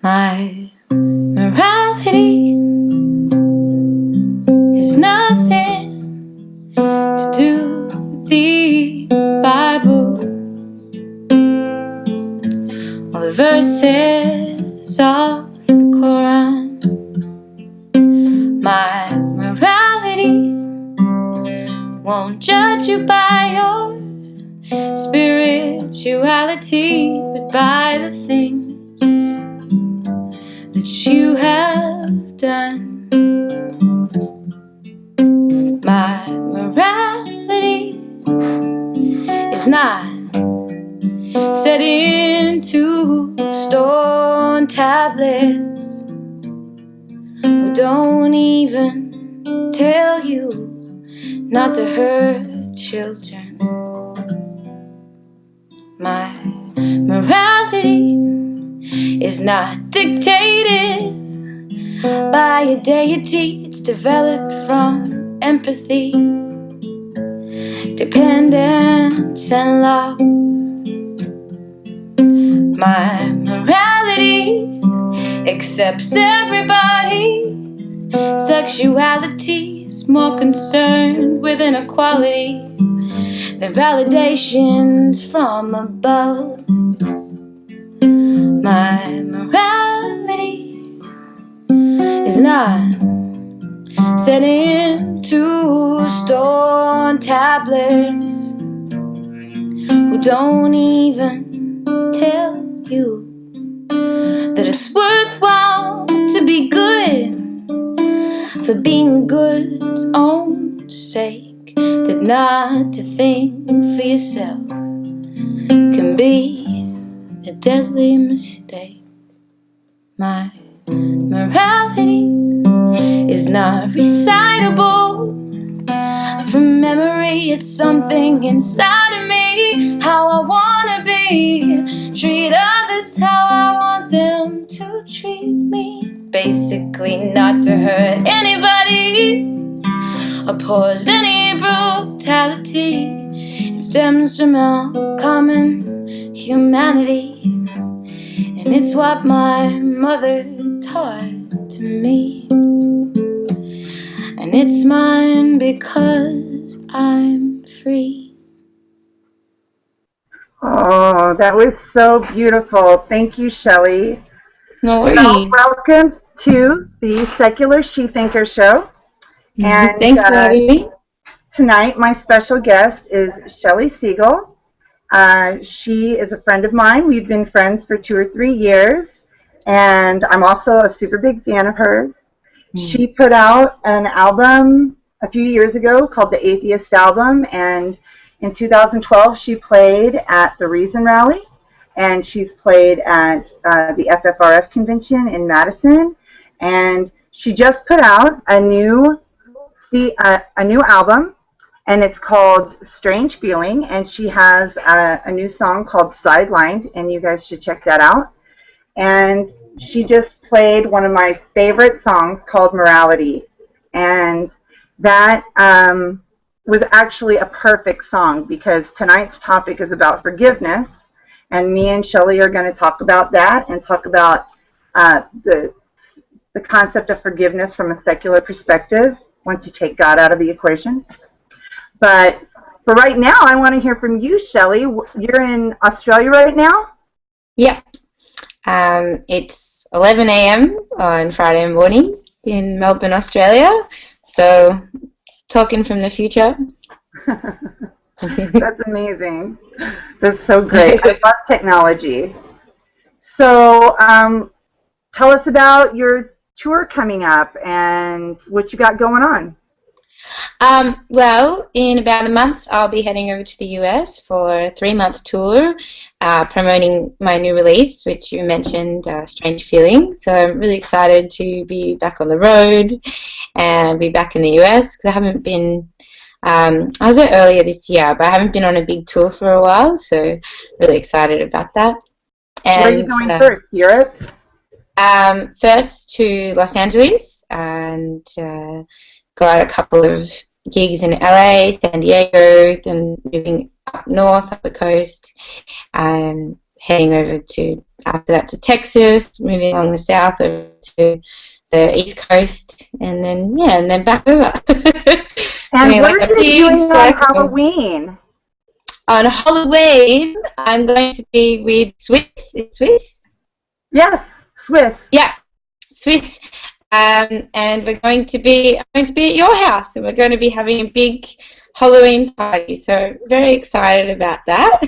My morality has nothing to do with the Bible or the verses of the Quran. My morality won't judge you by your spirituality, but by the things that you have done. My morality is not set into stone tablets, who don't even tell you not to hurt children. My morality is not dictated by a deity. It's developed from empathy, dependence, and love. My morality accepts everybody's sexuality, is more concerned with inequality than validations from above. My morality is not set into stone tablets, who don't even tell you that it's worthwhile to be good for being good's own sake, that not to think for yourself can be a deadly mistake. My morality is not recitable from memory. It's something inside of me, how I wanna be, treat others how I want them to treat me. Basically not to hurt anybody, oppose any brutality. It stems from our common humanity, and it's what my mother taught to me, and it's mine because I'm free. Oh, that was so beautiful. Thank you, Shelley. No worries. Well, welcome to the Secular She Thinker Show. And thanks for having me. Tonight, my special guest is Shelley Segal. She is a friend of mine. We've been friends for 2 or 3 years, and I'm also a super big fan of hers. She put out an album a few years ago called The Atheist Album, and in 2012 she played at the Reason Rally, and she's played at the FFRF convention in Madison, and she just put out a new album, and it's called Strange Feeling, and she has a new song called Sidelined, and you guys should check that out. And she just played one of my favorite songs called Morality, and that was actually a perfect song because tonight's topic is about forgiveness, and me and Shelley are going to talk about that and talk about the concept of forgiveness from a secular perspective once you take God out of the equation. But for right now, I want to hear from you, Shelley. You're in Australia right now? Yeah. It's 11 a.m. on Friday morning in Melbourne, Australia. So, talking from the future. That's amazing. That's so great. I love technology. So, tell us about your tour coming up and what you got going on. Well, in about a month, I'll be heading over to the US for a 3-month tour, promoting my new release, which you mentioned, Strange Feeling. So I'm really excited to be back on the road and be back in the US, because I haven't been, I was there earlier this year, but I haven't been on a big tour for a while, so really excited about that. And, where are you going first? Europe? First to Los Angeles, and got a couple of gigs in LA, San Diego, then moving up north, up the coast, and heading over to after that to Texas, moving along the south over to the East Coast, and then back over. And what like are a you big doing on circle. Halloween? On Halloween, I'm going to be with Swiss. It's Swiss? Yes, Swiss. Yeah, Swiss. And I'm going to be at your house, and we're going to be having a big Halloween party. So very excited about that.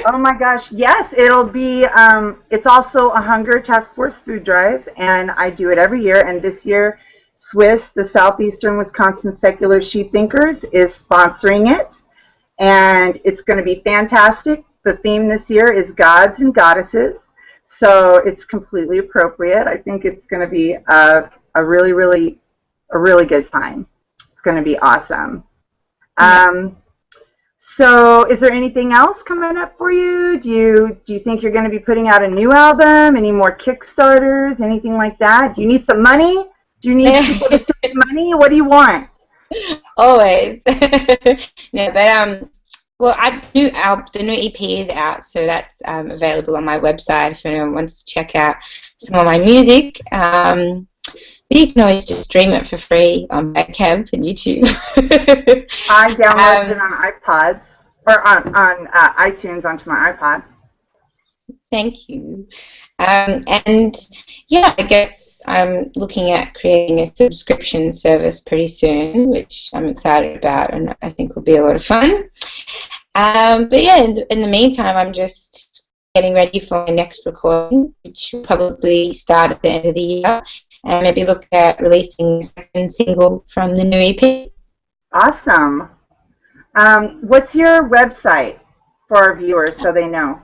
Oh my gosh, yes, it'll be, it's also a Hunger Task Force food drive, and I do it every year. And this year, Swiss, the Southeastern Wisconsin Secular She Thinkers, is sponsoring it, and it's going to be fantastic. The theme this year is Gods and Goddesses, so it's completely appropriate. I think it's going to be a really good time. It's going to be awesome. Yeah. So is there anything else coming up for you? Do you think you're going to be putting out a new album? Any more Kickstarters? Anything like that? Do you need some money? Do you need people to send money? What do you want? Always. No, but well, the new EP is out, so that's available on my website if anyone wants to check out some of my music. But you can always just stream it for free on Bandcamp and YouTube. I downloaded it on iPods or on iTunes onto my iPod. Thank you. And yeah, I guess I'm looking at creating a subscription service pretty soon, which I'm excited about and I think will be a lot of fun. But yeah, in the meantime, I'm just getting ready for my next recording, which will probably start at the end of the year, and maybe look at releasing a second single from the new EP. Awesome. What's your website for our viewers so they know?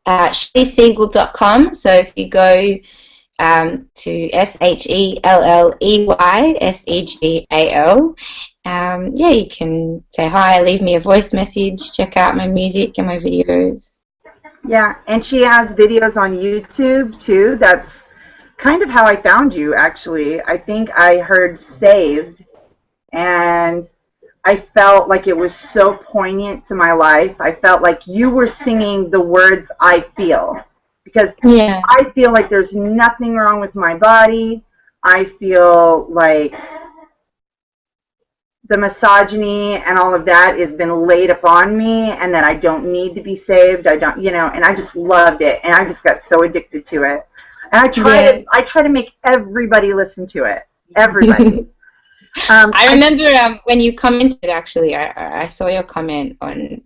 ShelleySegal.com. So if you go to ShelleySegal, yeah, you can say hi, leave me a voice message, check out my music and my videos. Yeah, and she has videos on YouTube too. That's kind of how I found you, actually. I think I heard Saved, and I felt like it was so poignant to my life. I felt like you were singing the words I feel, because Yeah. I feel like there's nothing wrong with my body. I feel like the misogyny and all of that has been laid upon me, and that I don't need to be saved. I don't, and I just loved it, and I just got so addicted to it. And I try to make everybody listen to it. Everybody. I remember when you commented, actually, I saw your comment on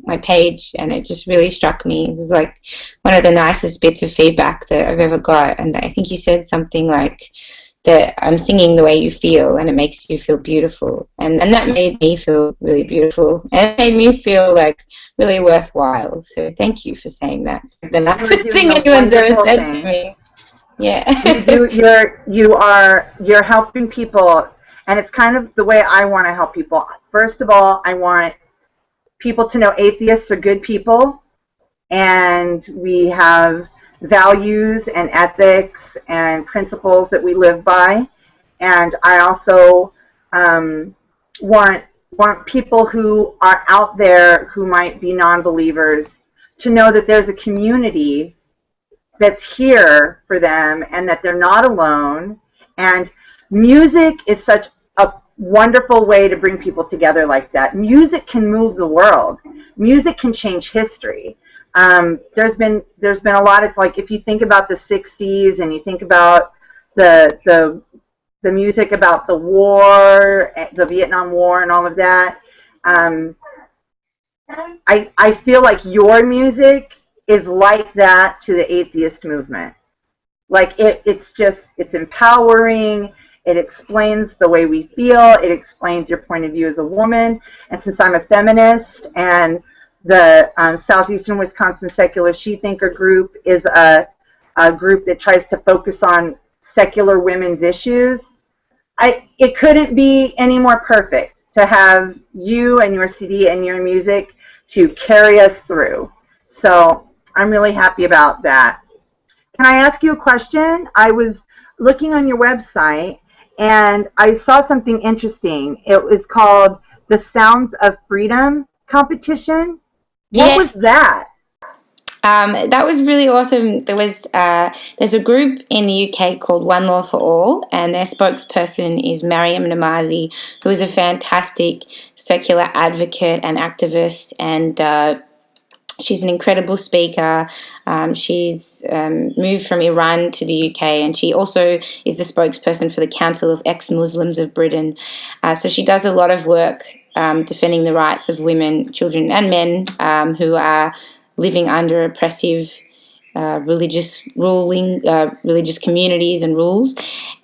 my page, and it just really struck me. It was like one of the nicest bits of feedback that I've ever got. And I think you said something like that I'm singing the way you feel, and it makes you feel beautiful. And that made me feel really beautiful. And it made me feel like really worthwhile. So thank you for saying that. The nicest thing anyone's ever said to me. Yeah. You're helping people. And it's kind of the way I want to help people. First of all, I want people to know atheists are good people, and we have values and ethics and principles that we live by. And I also want people who are out there who might be non-believers to know that there's a community that's here for them, and that they're not alone. And music is such a wonderful way to bring people together like that. Music can move the world. Music can change history. There's been a lot of, like, if you think about the 60s and you think about the music about the war, the Vietnam War and all of that, I feel like your music is like that to the atheist movement. Like it's empowering. It explains the way we feel. It explains your point of view as a woman. And since I'm a feminist, and the Southeastern Wisconsin Secular She Thinker group is a group that tries to focus on secular women's issues, it couldn't be any more perfect to have you and your CD and your music to carry us through. So I'm really happy about that. Can I ask you a question? I was looking on your website, and I saw something interesting. It was called the Sounds of Freedom competition. What was that? That was really awesome. There's a group in the UK called One Law for All, and their spokesperson is Mariam Namazi, who is a fantastic secular advocate and activist, and she's an incredible speaker. She's moved from Iran to the UK, and she also is the spokesperson for the Council of Ex-Muslims of Britain. So she does a lot of work defending the rights of women, children, and men who are living under oppressive religious communities and rules.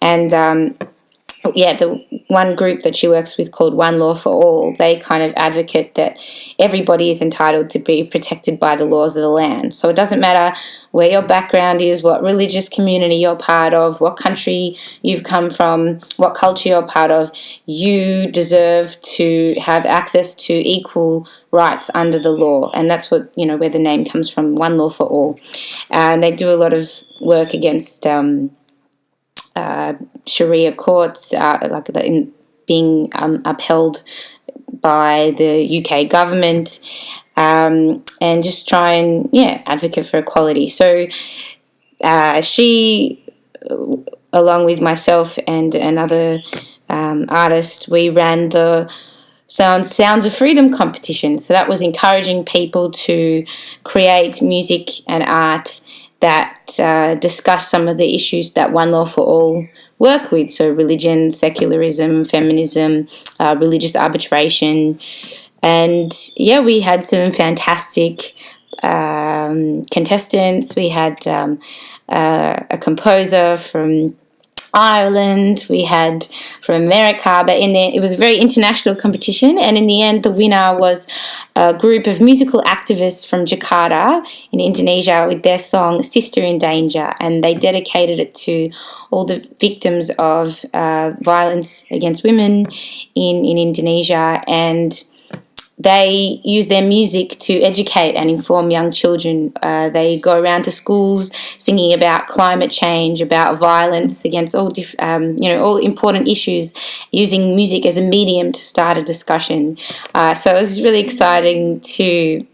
And the one group that she works with called One Law for All, they kind of advocate that everybody is entitled to be protected by the laws of the land. So it doesn't matter where your background is, what religious community you're part of, what country you've come from, what culture you're part of, you deserve to have access to equal rights under the law. And that's what, where the name comes from, One Law for All. And they do a lot of work against Sharia courts, being upheld by the UK government, and just try and advocate for equality. So she, along with myself and another artist, we ran the Sounds of Freedom competition. So that was encouraging people to create music and art that discuss some of the issues that One Law for All work with. So religion, secularism, feminism, religious arbitration. And we had some fantastic contestants. We had a composer from Ireland, we had from America, but it was a very international competition, and in the end the winner was a group of musical activists from Jakarta in Indonesia with their song Sister in Danger, and they dedicated it to all the victims of violence against women in Indonesia, and they use their music to educate and inform young children. They go around to schools singing about climate change, about violence against all important issues, using music as a medium to start a discussion. So it was really exciting to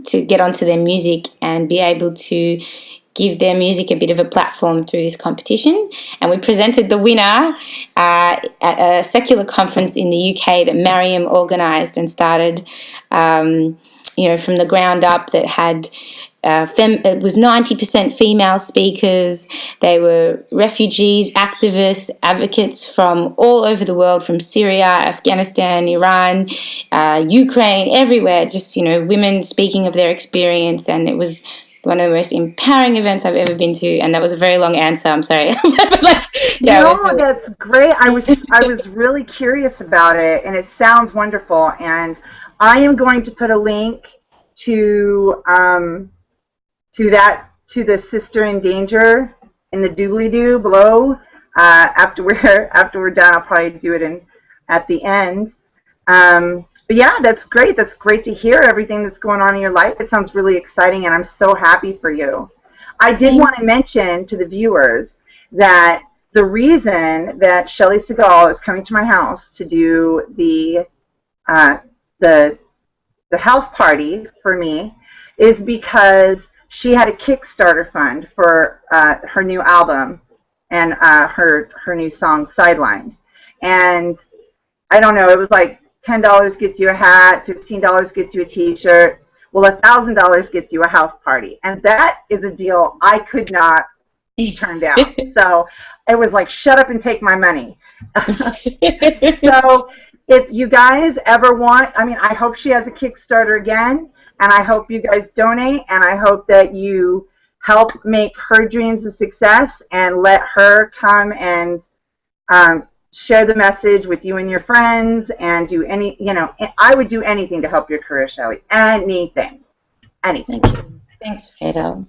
get onto their music and be able to give their music a bit of a platform through this competition. And we presented the winner at a secular conference in the UK that Mariam organised and started, from the ground up, that had it was 90% female speakers. They were refugees, activists, advocates from all over the world, from Syria, Afghanistan, Iran, Ukraine, everywhere, just, women speaking of their experience. And it was one of the most empowering events I've ever been to, and that was a very long answer. I'm sorry. That's great. I was really curious about it, and it sounds wonderful. And I am going to put a link to the Sister in Danger in the doobly-doo below. After we're done, I'll probably do it at the end. But yeah, that's great. That's great to hear everything that's going on in your life. It sounds really exciting, and I'm so happy for you. I did want to mention to the viewers that the reason that Shelley Segal is coming to my house to do the house party for me is because she had a Kickstarter fund for her new album and her new song Sidelined. And I don't know, it was like $10 gets you a hat, $15 gets you a t-shirt. Well, $1,000 gets you a house party. And that is a deal I could not turn down. So it was like, shut up and take my money. So if you guys ever want, I hope she has a Kickstarter again, and I hope you guys donate, and I hope that you help make her dreams a success and let her come and share the message with you and your friends, and do I would do anything to help your career, Shelley. Anything. Thank you. Thanks, Fredo.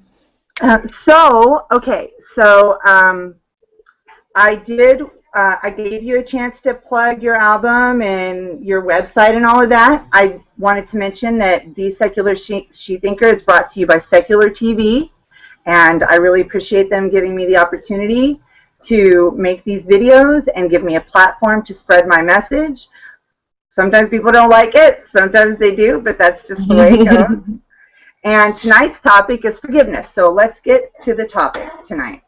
I gave you a chance to plug your album and your website and all of that. I wanted to mention that The Secular She Thinker is brought to you by SecularTv, and I really appreciate them giving me the opportunity to make these videos and give me a platform to spread my message. Sometimes people don't like it, sometimes they do, but that's just the way it goes. And tonight's topic is forgiveness. So let's get to the topic tonight.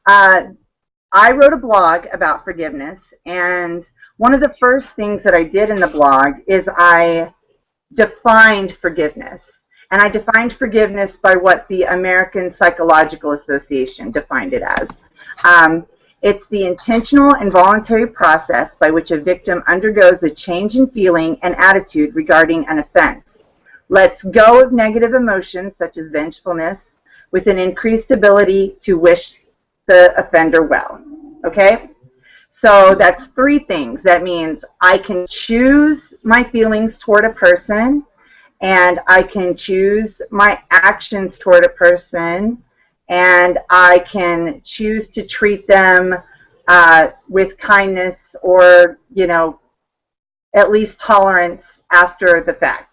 I wrote a blog about forgiveness, and one of the first things that I did in the blog is I defined forgiveness. And I defined forgiveness by what the American Psychological Association defined it as. It's the intentional and voluntary process by which a victim undergoes a change in feeling and attitude regarding an offense. Lets go of negative emotions such as vengefulness with an increased ability to wish the offender well. Okay? So that's three things. That means I can choose my feelings toward a person, and I can choose my actions toward a person, and I can choose to treat them with kindness or, at least tolerance after the fact.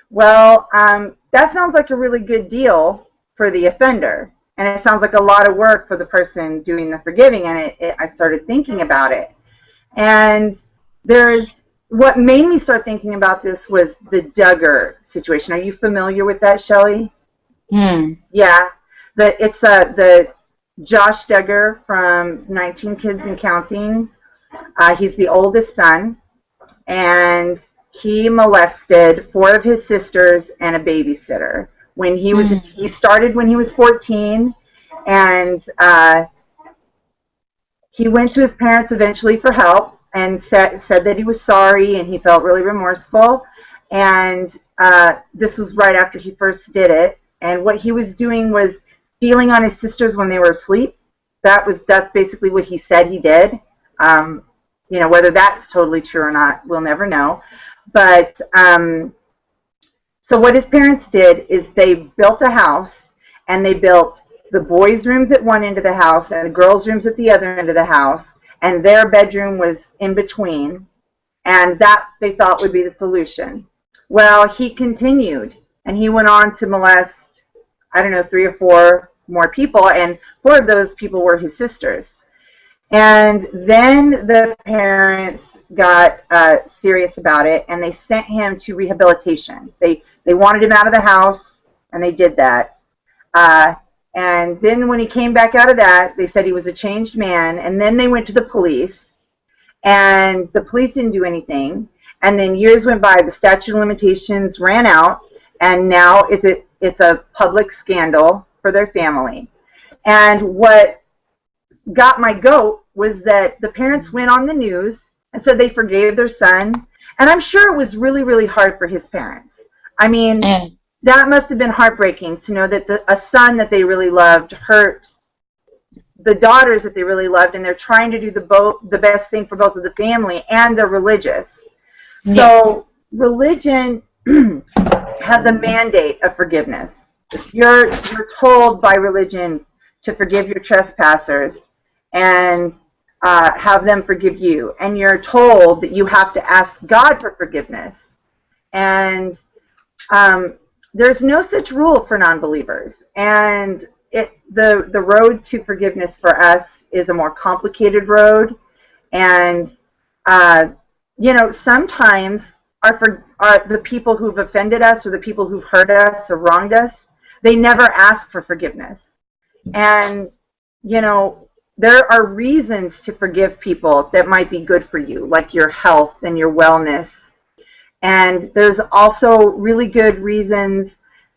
Well, that sounds like a really good deal for the offender, and it sounds like a lot of work for the person doing the forgiving, and I started thinking about it. And what made me start thinking about this was the Duggar situation. Are you familiar with that, Shelley? Yeah. It's the Josh Duggar from 19 Kids and Counting. He's the oldest son, and he molested 4 of his sisters and a babysitter. He started when he was 14, and he went to his parents eventually for help and said that he was sorry and he felt really remorseful. And this was right after he first did it. And what he was doing was feeling on his sisters when they were asleep. That's basically what he said he did. Whether that's totally true or not, we'll never know. But so what his parents did is they built a house, and they built the boys' rooms at one end of the house and the girls' rooms at the other end of the house, and their bedroom was in between, and that they thought would be the solution. Well, he continued, and he went on to molest, 3 or 4 more people, and 4 of those people were his sisters. And then the parents got serious about it, and they sent him to rehabilitation. They wanted him out of the house, and they did that. And then when he came back out of that, they said he was a changed man. And then they went to the police, and the police didn't do anything. And then years went by, the statute of limitations ran out, and now it's a public scandal for their family. And what got my goat was that the parents went on the news and said they forgave their son. And I'm sure it was really, really hard for his parents. I mean, that must have been heartbreaking to know that a son that they really loved hurt the daughters that they really loved, and they're trying to do the best thing for both of the family, and they're religious. So religion has a mandate of forgiveness. You're told by religion to forgive your trespassers and have them forgive you. And you're told that you have to ask God for forgiveness. And there's no such rule for non-believers. And the road to forgiveness for us is a more complicated road. And, sometimes the people who've offended us or the people who've hurt us or wronged us, they never ask for forgiveness. And, there are reasons to forgive people that might be good for you, like your health and your wellness. And there's also really good reasons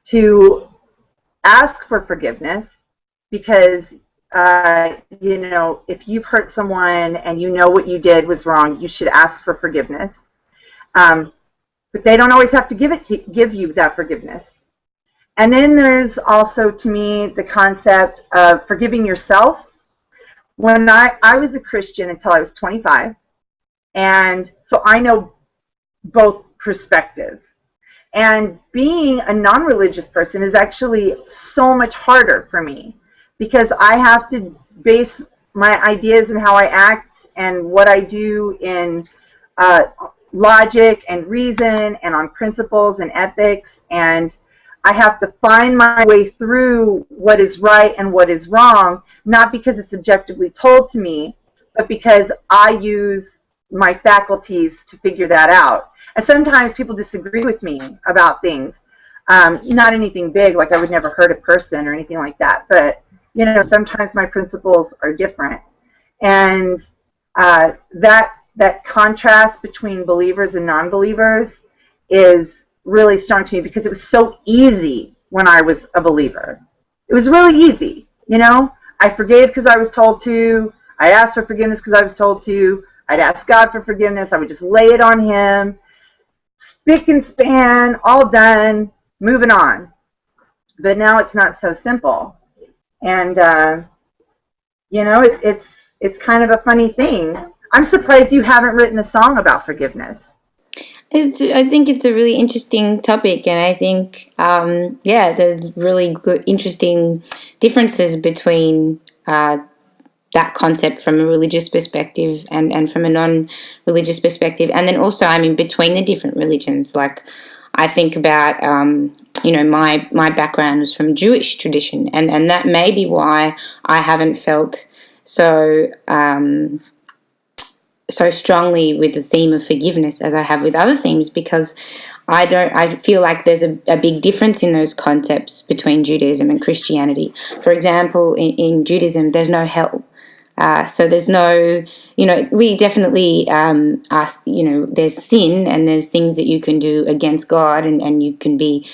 to ask for forgiveness because, if you've hurt someone and you know what you did was wrong, you should ask for forgiveness. But they don't always have to give you that forgiveness. And then there's also, to me, the concept of forgiving yourself. When I was a Christian until I was 25, and so I know both perspectives. And being a non-religious person is actually so much harder for me because I have to base my ideas and how I act and what I do in logic and reason and on principles and ethics, and I have to find my way through what is right and what is wrong, not because it's objectively told to me, but because I use my faculties to figure that out. And sometimes people disagree with me about things. Not anything big, like I would never hurt a person or anything like that. But, sometimes my principles are different. And that contrast between believers and non-believers is really strong to me because it was so easy when I was a believer. It was really easy. I forgave because I was told to. I asked for forgiveness because I was told to. I'd ask God for forgiveness. I would just lay it on him. Spick and span, all done, moving on. But now it's not so simple. And, it's kind of a funny thing. I'm surprised you haven't written a song about forgiveness. I think it's a really interesting topic, and I think, there's really good, interesting differences between that concept from a religious perspective and from a non-religious perspective, and then also, between the different religions. Like, I think about, my background was from Jewish tradition, and that may be why I haven't felt so strongly with the theme of forgiveness as I have with other themes, because I feel like there's a big difference in those concepts between Judaism and Christianity. For example, in Judaism, there's no hell. So there's no, we definitely ask, there's sin and there's things that you can do against God, and you can be,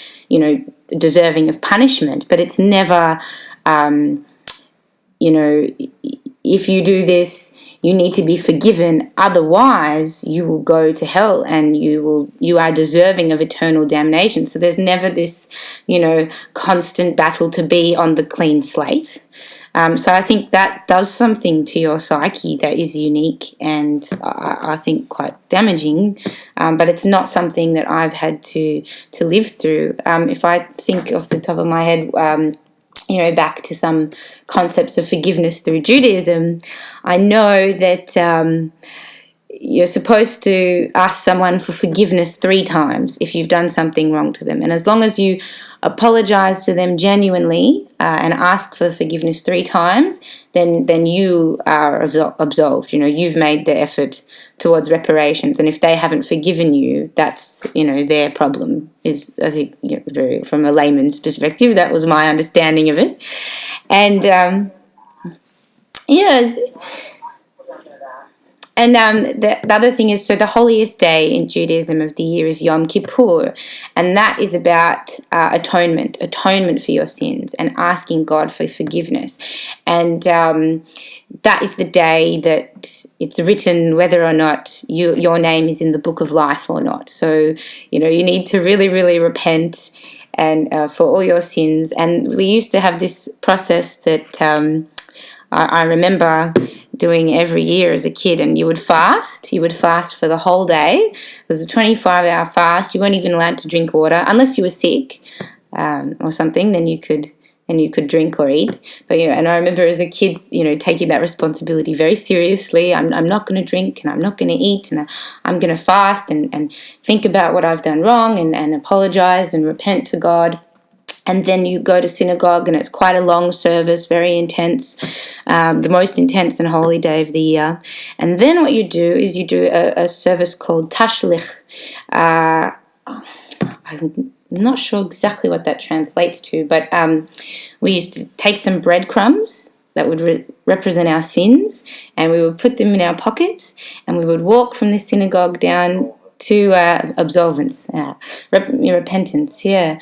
deserving of punishment. But it's never, if you do this, you need to be forgiven. Otherwise, you will go to hell and you are deserving of eternal damnation. So there's never this, constant battle to be on the clean slate. So I think that does something to your psyche that is unique and I think quite damaging. But it's not something that I've had to live through. If I think off the top of my head, back to some concepts of forgiveness through Judaism, I know that you're supposed to ask someone for forgiveness 3 times if you've done something wrong to them. And as long as you apologize to them genuinely and ask for forgiveness 3 times, then you are absolved. You've made the effort towards reparations. And if they haven't forgiven you, that's, their problem. Is, I think, very, from a layman's perspective, that was my understanding of it. And, yes. And the other thing is, so the holiest day in Judaism of the year is Yom Kippur, and that is about atonement for your sins and asking God for forgiveness. And that is the day that it's written whether or not your name is in the book of life or not. So, you need to really, really repent and for all your sins. And we used to have this process that I remember doing every year as a kid, and you would fast for the whole day. It was a 25-hour fast. You weren't even allowed to drink water unless you were sick or something. Then you could drink or eat. But and I remember as a kid, taking that responsibility very seriously. I'm not going to drink and I'm not going to eat, and I'm going to fast and think about what I've done wrong and apologize and repent to God. And then you go to synagogue, and it's quite a long service, very intense, the most intense and holy day of the year. And then what you do is you do a service called tashlich. I'm not sure exactly what that translates to, but we used to take some breadcrumbs that would represent our sins, and we would put them in our pockets, and we would walk from the synagogue down to absolvance, repentance, yeah.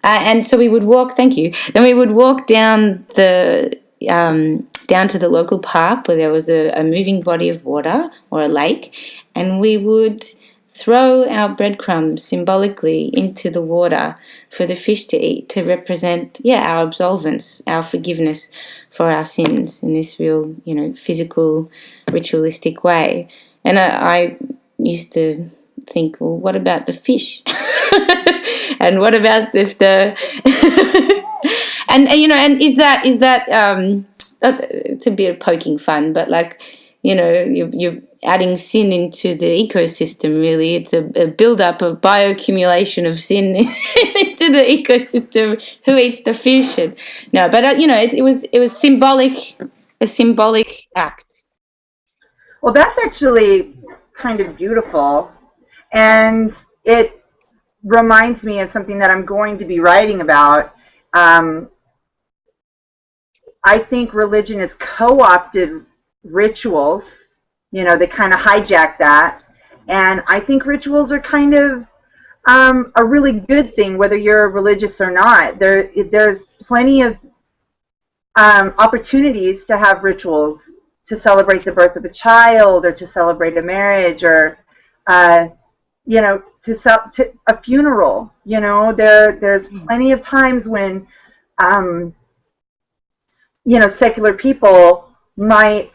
And so we would walk. Thank you. Then we would walk down down to the local park where there was a moving body of water or a lake, and we would throw our breadcrumbs symbolically into the water for the fish to eat, to represent, our absolvance, our forgiveness for our sins in this real, physical, ritualistic way. And I used to think, well, what about the fish? And what about if the and is that it's a bit of poking fun, but you're adding sin into the ecosystem. Really, it's a build-up of bioaccumulation of sin into the ecosystem. Who eats the fish? And no, but it was symbolic, a symbolic act. Well, that's actually kind of beautiful, and it reminds me of something that I'm going to be writing about. Um, I think religion has co-opted rituals. You know, they kind of hijack that. And I think rituals are kind of a really good thing, whether you're religious or not. There's plenty of opportunities to have rituals to celebrate the birth of a child, or to celebrate a marriage, or uh, to a funeral. You know, there's plenty of times when um, secular people might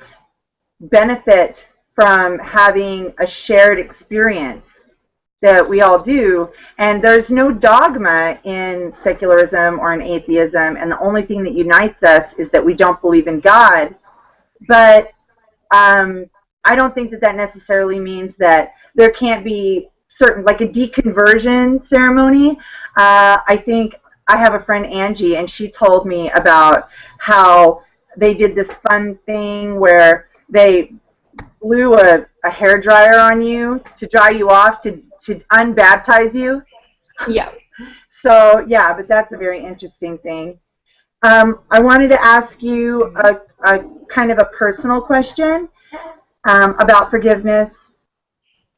benefit from having a shared experience that we all do. And there's no dogma in secularism or in atheism, and the only thing that unites us is that we don't believe in God. But I don't think that that necessarily means that there can't be certain, like a deconversion ceremony. I think I have a friend, Angie, and she told me about how they did this fun thing where they blew a hair dryer on you to dry you off, to unbaptize you. Yeah. So yeah, but that's a very interesting thing. I wanted to ask you a kind of a personal question about forgiveness.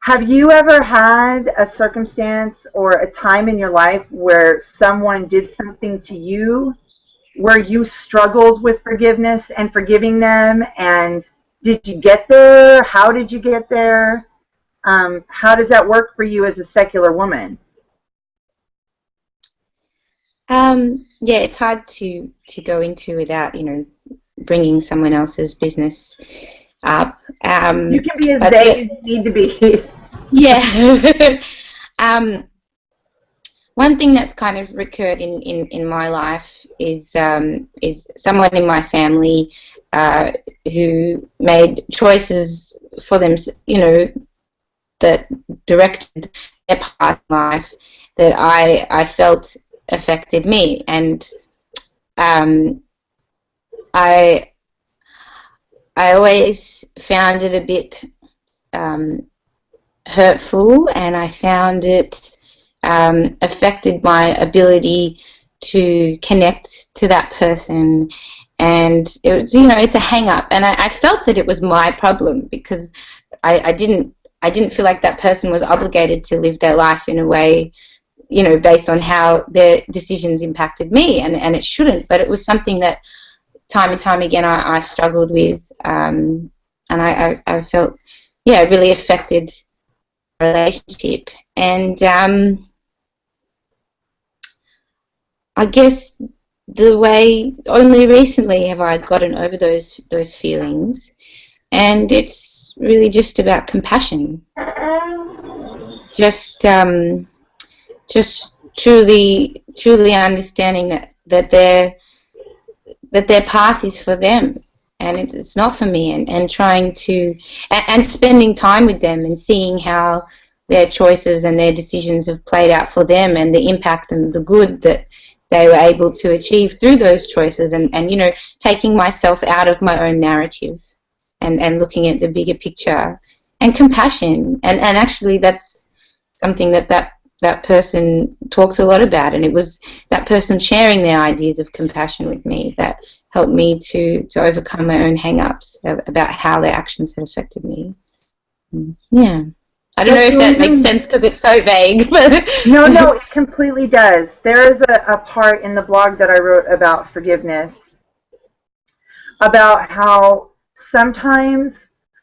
Have you ever had a circumstance or a time in your life where someone did something to you where you struggled with forgiveness and forgiving them? And did you get there? How did you get there? How does that work for you as a secular woman? Yeah, it's hard to go into without, bringing someone else's business up. You can be as But vague as you need to be. yeah. One thing that's kind of recurred in my life is someone in my family who made choices for them, that directed their path in life that I felt affected me, and I I always found it a bit hurtful, and I found it affected my ability to connect to that person. And it was, it's a hang up, and I felt that it was my problem because I didn't feel like that person was obligated to live their life in a way, based on how their decisions impacted me, and it shouldn't. But it was something that time and time again I struggled with, and I felt, yeah, really affected the relationship. And I guess the way only recently have I gotten over those feelings, and it's really just about compassion. Just truly understanding that their path is for them, and it's not for me, and trying to and spending time with them and seeing how their choices and their decisions have played out for them, and the impact and the good that they were able to achieve through those choices, and taking myself out of my own narrative, and looking at the bigger picture, and compassion, and actually that's something that person talks a lot about, and it was that person sharing their ideas of compassion with me that helped me to overcome my own hang-ups about how their actions had affected me. Yeah. I don't know if that makes sense because it's so vague. No, it completely does. There is a part in the blog that I wrote about forgiveness, about how sometimes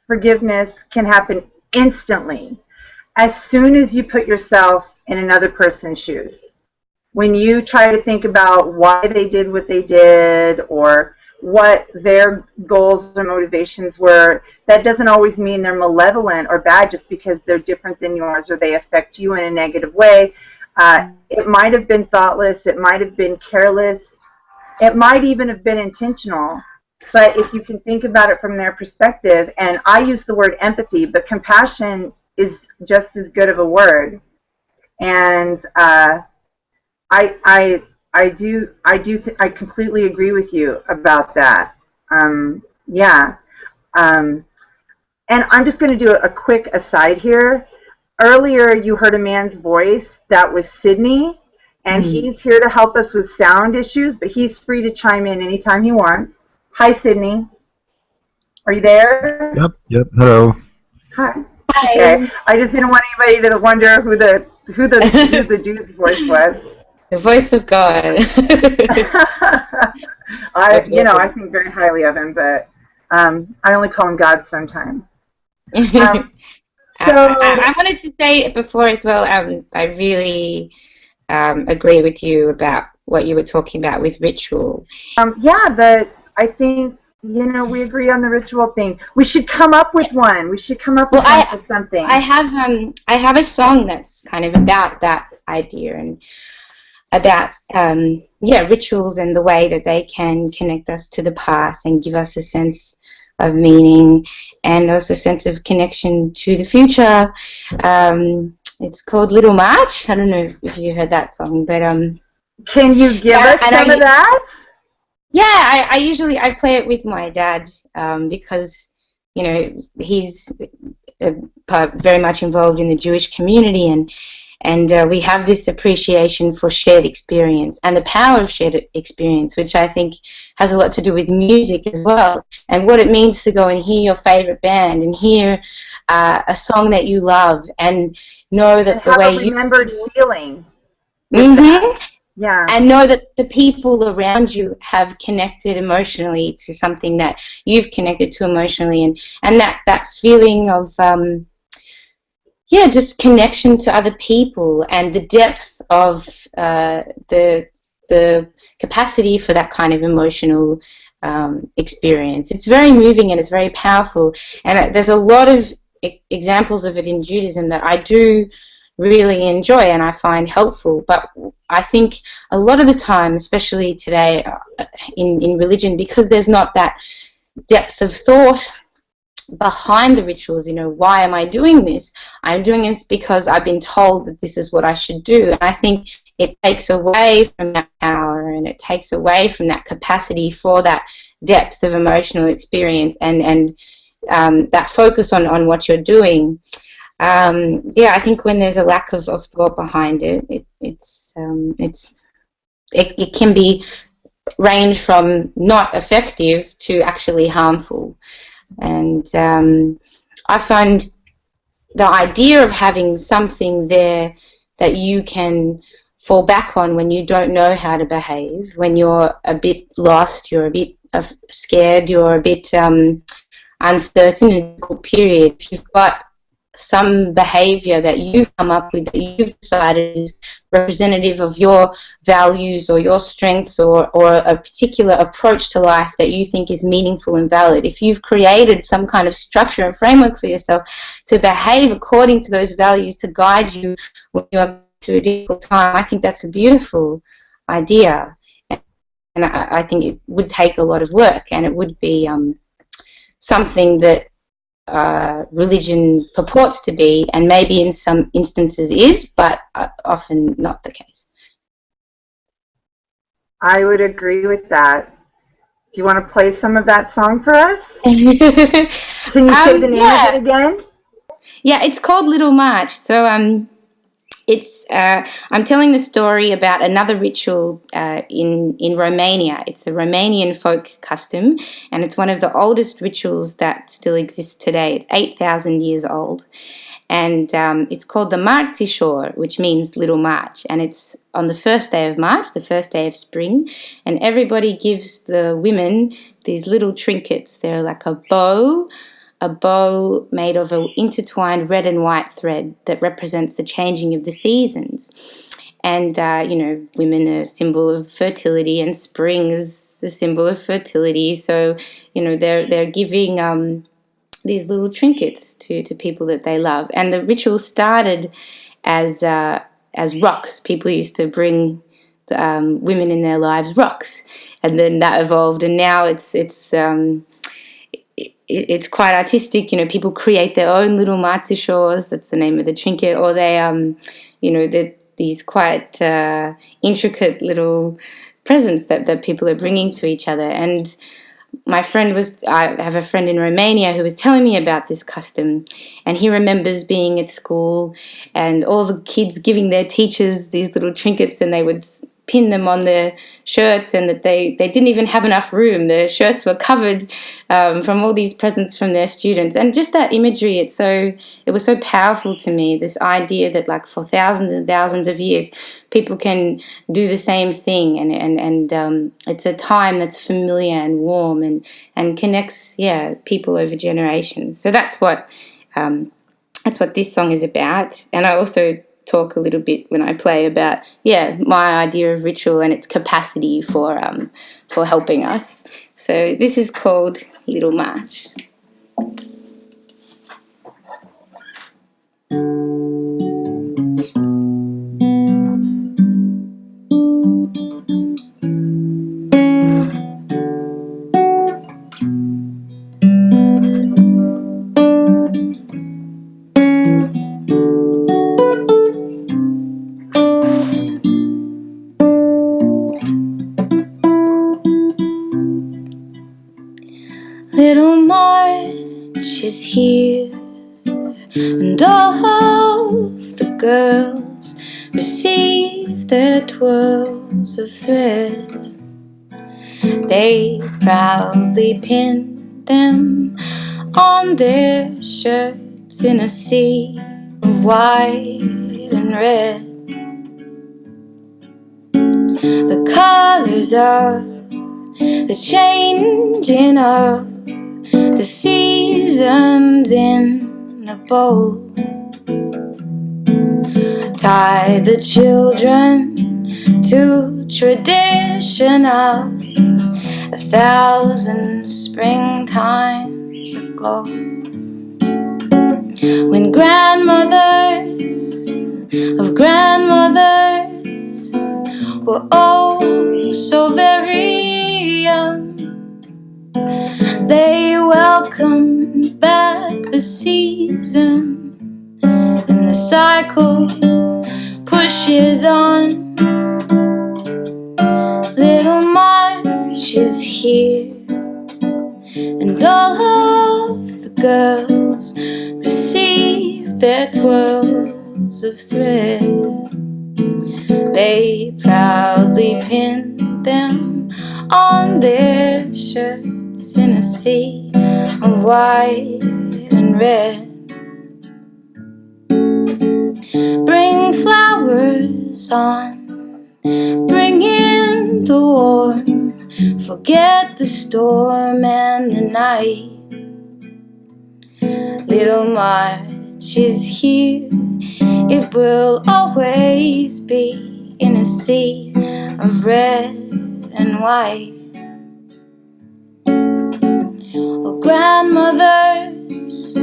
forgiveness can happen instantly as soon as you put yourself in another person's shoes. When you try to think about why they did what they did, or what their goals or motivations were, that doesn't always mean they're malevolent or bad just because they're different than yours or they affect you in a negative way. It might have been thoughtless, it might have been careless, it might even have been intentional. But if you can think about it from their perspective, and I use the word empathy, but compassion is just as good of a word. And I completely agree with you about that. Yeah. And I'm just going to do a quick aside here. Earlier, you heard a man's voice, that was Sydney, and he's here to help us with sound issues, but he's free to chime in anytime he wants. Hi, Sydney. Are you there? Yep. Hello. Hi. Okay. Hi. I just didn't want anybody to wonder who the dude's voice was. The voice of God. I think very highly of him, but I only call him God sometimes. I wanted to say before as well, I really agree with you about what you were talking about with ritual. I think, we agree on the ritual thing. We should come up with one. We should come up with one for something. I have a song that's kind of about that idea and about rituals and the way that they can connect us to the past and give us a sense of meaning and also a sense of connection to the future. It's called Little March. I don't know if you heard that song, but can you give us some of that? Yeah, I usually play it with my dad because he's very much involved in the Jewish community, and we have this appreciation for shared experience and the power of shared experience, which I think has a lot to do with music as well, and what it means to go and hear your favorite band and hear a song that you love and know that the way you remembered feeling. Yeah. And know that the people around you have connected emotionally to something that you've connected to emotionally, and that feeling of just connection to other people and the depth of the capacity for that kind of emotional experience. It's very moving and it's very powerful, and there's a lot of examples of it in Judaism that I do really enjoy and I find helpful, but I think a lot of the time, especially today in religion, because there's not that depth of thought behind the rituals, why am I doing this? I'm doing this because I've been told that this is what I should do, and I think it takes away from that power and it takes away from that capacity for that depth of emotional experience and that focus on what you're doing. I think when there's a lack of thought behind it, it can be range from not effective to actually harmful. And I find the idea of having something there that you can fall back on when you don't know how to behave, when you're a bit lost, you're a bit scared, you're a bit uncertain in a difficult period. If you've got some behavior that you've come up with, that you've decided is representative of your values or your strengths or a particular approach to life that you think is meaningful and valid, if you've created some kind of structure and framework for yourself to behave according to those values to guide you when you are through a difficult time, I think that's a beautiful idea. And I think it would take a lot of work, and it would be something that religion purports to be, and maybe in some instances is, but often not the case. I would agree with that. Do you want to play some of that song for us? Can you say the name of it again? Yeah, it's called Little March. So it's I'm telling the story about another ritual in Romania. It's a Romanian folk custom, and it's one of the oldest rituals that still exists today. It's 8,000 years old, and it's called the Marțișor, which means Little March, and it's on the first day of March, the first day of spring, and everybody gives the women these little trinkets. They're like a bow made of an intertwined red and white thread that represents the changing of the seasons. And, women are a symbol of fertility, and spring is the symbol of fertility. So, they're giving these little trinkets to people that they love. And the ritual started as rocks. People used to bring women in their lives rocks, and then that evolved, and now it's quite artistic. People create their own little marțișors. That's the name of the trinket, or they, they're these quite intricate little presents that people are bringing to each other. And my friend I have a friend in Romania who was telling me about this custom, and he remembers being at school and all the kids giving their teachers these little trinkets, and they would pin them on their shirts, and that they didn't even have enough room. The shirts were covered from all these presents from their students. And just that imagery, it was so powerful to me, this idea that like for thousands and thousands of years people can do the same thing, and it's a time that's familiar and warm and connects people over generations. So that's what this song is about. And I also talk a little bit when I play about my idea of ritual and its capacity for helping us. So this is called Little March. Little March is here, and all of the girls receive their twirls of thread. They proudly pin them on their shirts in a sea of white and red. The colors are the changing of the seasons in the bowl. Tie the children to tradition of 1,000 springtimes ago, when grandmothers of grandmothers were oh so very young. They welcomed back the season, and the cycle pushes on. Little March is here, and all of the girls receive their twirls of thread. They proudly pin them on their shirts in a sea of white and red. Bring flowers on, bring in the warm, forget the storm and the night. Little March is here, it will always be in a sea of red and white. Oh, grandmothers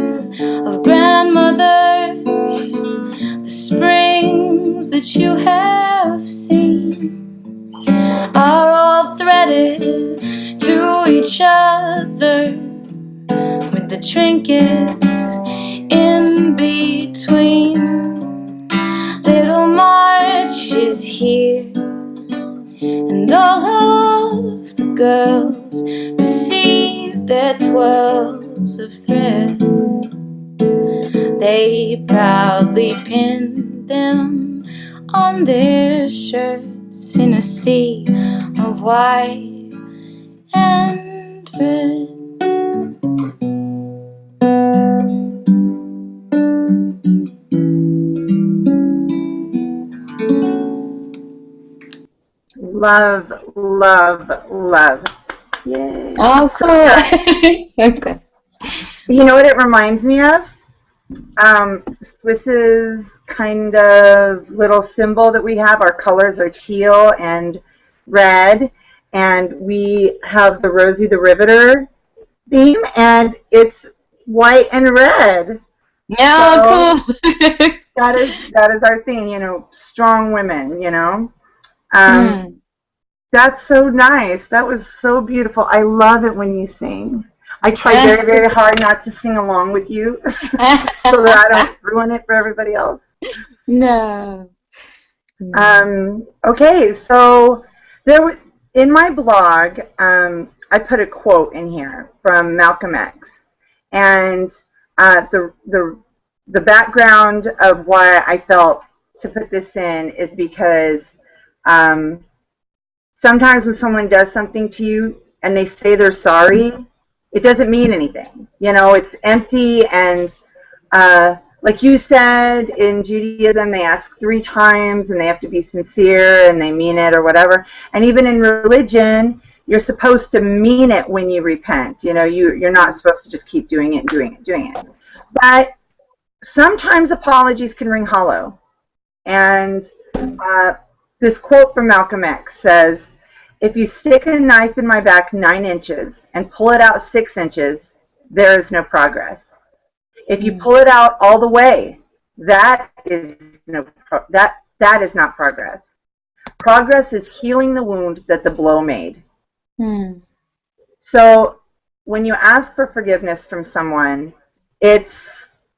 of grandmothers, the springs that you have seen are all threaded to each other, with the trinkets in between. Little March is here, and all of the girls receive their twirls of thread. They proudly pin them on their shirts in a sea of white and red. Love, love, love. Yay. Oh, cool. Okay. You know what it reminds me of? Swiss's kind of little symbol that we have. Our colors are teal and red, and we have the Rosie the Riveter theme, and it's white and red. Yeah, So cool. that is our theme, you know, strong women, you know. Mm. That's so nice. That was so beautiful. I love it when you sing. I try very, very hard not to sing along with you so that I don't ruin it for everybody else. No. Okay, so there was, in my blog, I put a quote in here from Malcolm X, and the background of why I felt to put this in is because um, sometimes when someone does something to you and they say they're sorry, it doesn't mean anything. You know, it's empty. And like you said, in Judaism, they ask 3 times and they have to be sincere and they mean it or whatever. And even in religion, you're supposed to mean it when you repent. You know, you're not supposed to just keep doing it and doing it and doing it. But sometimes apologies can ring hollow. And this quote from Malcolm X says, "If you stick a knife in my back 9 inches and pull it out 6 inches, there is no progress. If you pull it out all the way, that is that is not progress. Progress is healing the wound that the blow made." So when you ask for forgiveness from someone, it's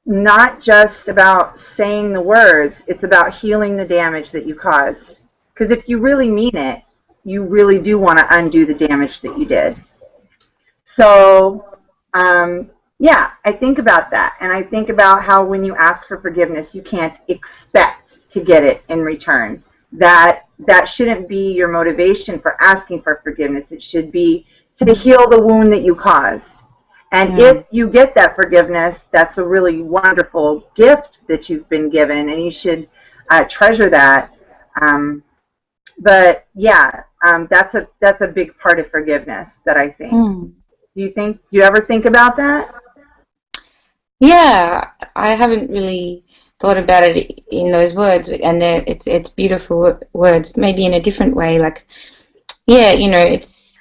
not just about saying the words, it's about healing the damage that you caused. Because if you really mean it, you really do want to undo the damage that you did. So, yeah, I think about that. And I think about how when you ask for forgiveness, you can't expect to get it in return. That shouldn't be your motivation for asking for forgiveness. It should be to heal the wound that you caused. And if you get that forgiveness, that's a really wonderful gift that you've been given, and you should treasure that. But yeah, that's a big part of forgiveness that I think. Do you ever think about that? Yeah, I haven't really thought about it in those words, and it's beautiful words, maybe in a different way. Like, yeah, you know, it's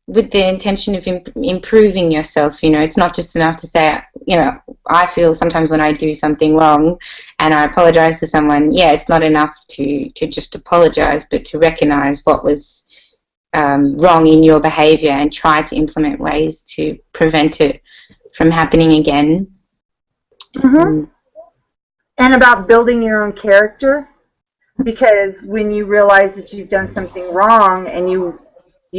with the intention of improving yourself. You know, it's not just enough to say, you know, I feel sometimes when I do something wrong and I apologize to someone, yeah, it's not enough to just apologize, but to recognize what was wrong in your behavior and try to implement ways to prevent it from happening again. And about building your own character, because when you realize that you've done something wrong and you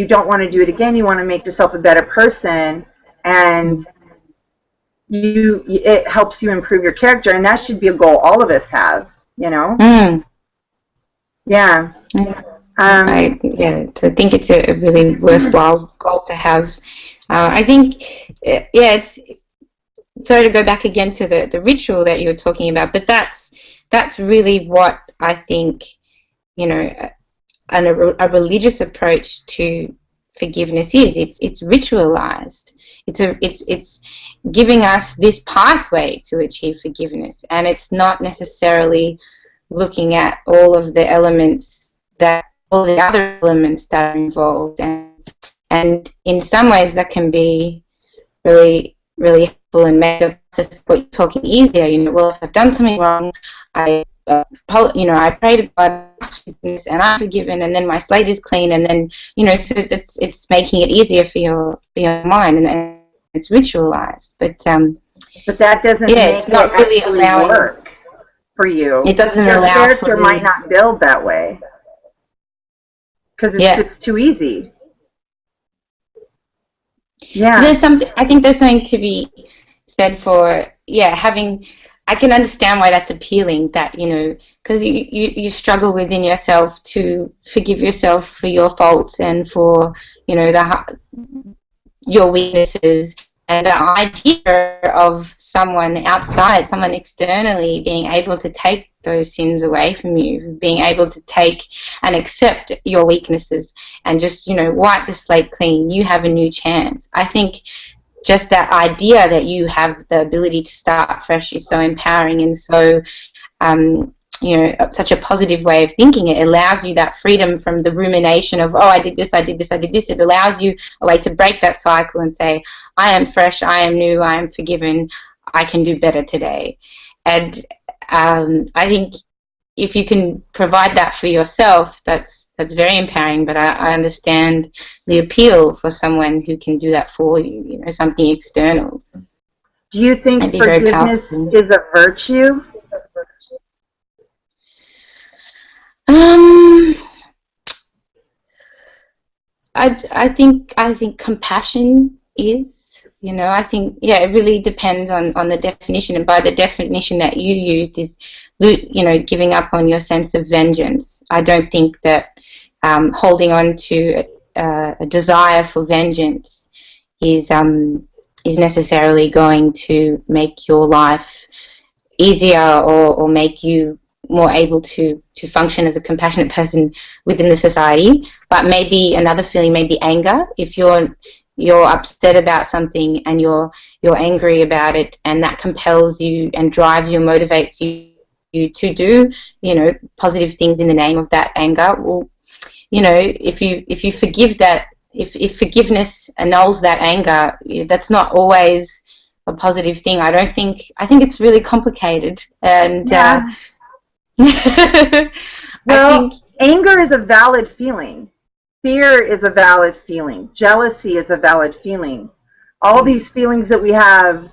don't want to do it again, you want to make yourself a better person, and it helps you improve your character, and that should be a goal all of us have, you know. Yeah. I think it's a really worthwhile goal to have. I think, yeah, it's sorry to go back again to the ritual that you were talking about, but that's really what I think, you know, a religious approach to forgiveness is. It's ritualized. It's giving us this pathway to achieve forgiveness, and it's not necessarily looking at all of the elements all the other elements that are involved, and in some ways that can be really, really helpful and make the process of what you're talking easier. You know, well, if I've done something wrong, I pray to God and I'm forgiven, and then my slate is clean, and then, you know, so it's making it easier for your mind, and it's ritualized. But that doesn't yeah, make it's not it really actually allowing work for you. It doesn't Your allow character for might not build that way because it's just too easy. Yeah. I think there's something to be said for, having. I can understand why that's appealing. That, you know, because you struggle within yourself to forgive yourself for your faults and for, you know, your weaknesses, and the idea of someone outside, someone externally being able to take those sins away from you, being able to take and accept your weaknesses and just, you know, wipe the slate clean. You have a new chance. I think just that idea that you have the ability to start fresh is so empowering and so, you know, such a positive way of thinking. It allows you that freedom from the rumination of, oh, I did this, I did this, I did this. It allows you a way to break that cycle and say, I am fresh, I am new, I am forgiven, I can do better today. And I think if you can provide that for yourself, that's very empowering. But I understand the appeal for someone who can do that for you, you know, something external. Do you think forgiveness is a virtue? I think compassion is, I think, yeah, it really depends on the definition, and by the definition that you used is, giving up on your sense of vengeance. I don't think that holding on to a desire for vengeance is is necessarily going to make your life easier, or make you more able to function as a compassionate person within the society. But maybe another feeling may be anger. If you're upset about something and you're angry about it, and that compels you and drives you and motivates you to do, positive things in the name of that anger. Well, if you forgive that, if forgiveness annuls that anger, that's not always a positive thing. I think it's really complicated, and Yeah. I Well, think, anger is a valid feeling. Fear is a valid feeling. Jealousy is a valid feeling. All these feelings that we have,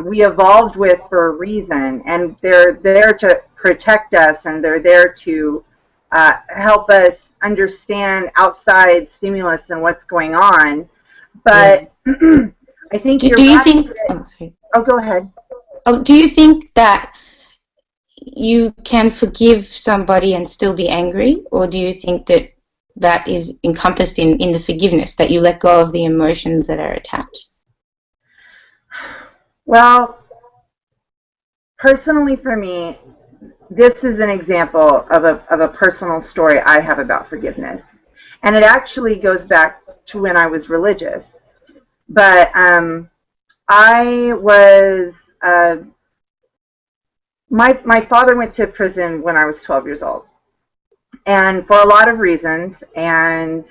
we evolved with for a reason, and they're there to protect us, and they're there to help us understand outside stimulus and what's going on. yeah. But I think Do you're you right. think? Oh, sorry. Oh, go ahead. Oh, do you think that you can forgive somebody and still be angry, or do you think that that is encompassed in the forgiveness, that you let go of the emotions that are attached? Well, personally for me, this is an example of a personal story I have about forgiveness. And it actually goes back to when I was religious. But I was, my father went to prison when I was 12 years old. And for a lot of reasons. And